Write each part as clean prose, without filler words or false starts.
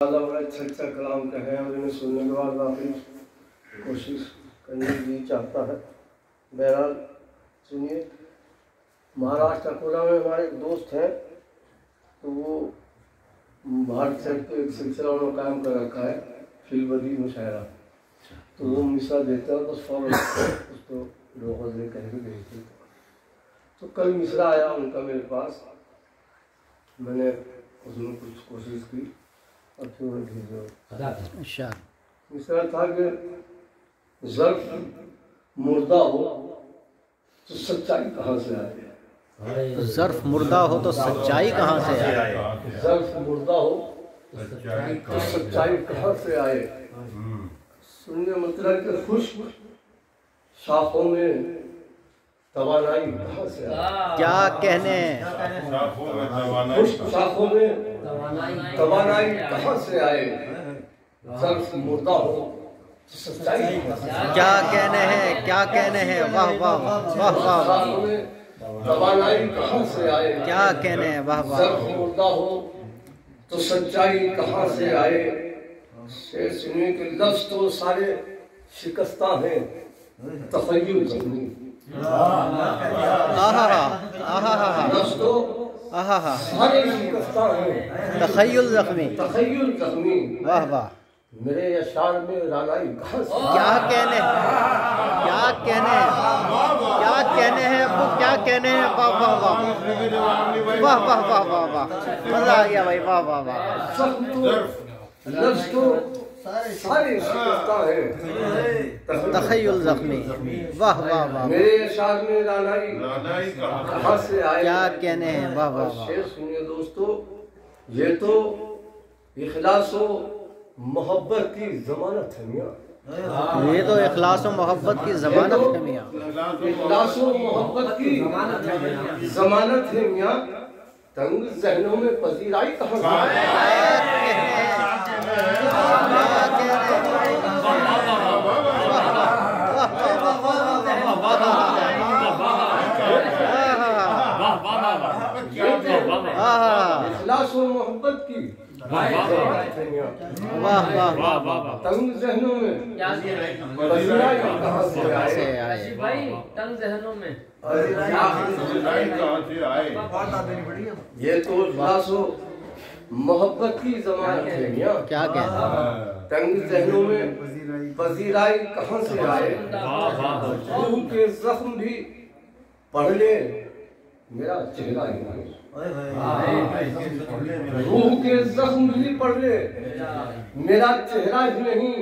बड़ा अच्छा कलाम कहे और इन्हें सुनने के बाद वाकई कोशिश करने की चाहता है। बहरहाल सुनिए, महाराष्ट्र अकोला में हमारे एक दोस्त हैं, तो वो भारत साहिब के एक सिलसिला उन्होंने कायम कर रखा है, फिल्बदी मुशायरा। तो वो मिसरा देते हैं, बस फौरन उसको दो गज़लें कह के भेजते। तो कल मिसरा आया उनका मेरे पास, मैंने उसमें कुछ कोशिश की और फिर उन्हें भेजा। मिसरा था कि ज़र्फ़ मुर्दा हो तो सच्चाई कहाँ से आए? ज़र्फ़ मुर्दा हो तो सच्चाई कहाँ से आए? ज़र्फ़ मुर्दा हो तो सच्चाई कहाँ से आए? सुनने मतलब कि खुश्क शाखों में तवानाई कहाँ से आए? क्या कहने, खुश्क शाखों में तवानाई कहाँ से आए? ज़र्फ़ मुर्दा हो तो सच्चाई क्या कहने हैं, क्या कहने हैं, वाह वाह वाह वाह वाह, तवानाई कहाँ से आए? क्या कहने हैं, वाह वाह। ज़र्फ़ मुर्दा हो तो सच्चाई कहाँ से आए? शेर सुनिए के लफ्ज़ तो सारे शिकस्ता हैं, तख़य्युल ज़ख्मी। लफ्ज़ तो सारे शिकस्ता हैं, तख़य्युल ज़ख्मी। तख़य्युल ज़ख्मी। वाह वाह। मेरे अशार में रानाई कहाँ से? क्या कहने, क्या कहने, क्या कहने हैं अब्बू, क्या कहने हैं, वाह वाह वाह वाह वाह वाह वाह वाह, मजा आ गया भाई, वाह वाह वाह। लफ्ज़ तो सारे शिकस्ता हैं, तख़य्युल ज़ख्मी। वाह वाह वाह। मेरे अशार में रानाई कहाँ से आए? क्या कहने हैं, वाह वाह वाह। शेर सुनिए दोस्तों, ये तो इखलास व मोहब्बत की ज़मानत है मियाँ। ये तो इखलास और मोहब्बत की ज़मानत है मियाँ। इखलास व मोहब्बत की ज़मानत है मियाँ। तंग ज़हनों में पजीराई कहाँ से आए? इखलास व मोहब्बत की वाह वाह वाह। तंग ज़हनों में पजीराई कहाँ से आए? भाई तंग ज़हनों में ये तो इखलास व मोहब्बत की ज़मानत है मियाँ। क्या कहना, तंग ज़हनों में पजीराई कहाँ से आए? रूह के ज़ख्म भी पढ़ ले मेरा चेहरा ही नहीं। रूह के ज़ख्म भी पढ़ ले मेरा चेहरा ही नहीं।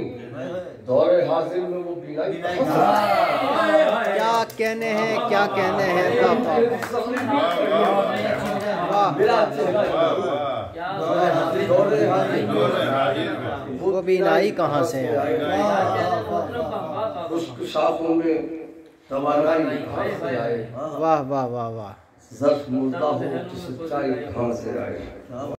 दौरे हाजिर में वो बीनाई कहाँ से आए? क्या कहने हैं, क्या कहने हैं, वाह। मेरा चेहरा दौरे हाजिर वो बीनाई कहाँ से आए? खुश्क शाखों में तवानाई कहाँ से आए? वाह वाह वाह वाह। ज़र्फ़ मुर्दा हो तो सच्चाई कहाँ से आए?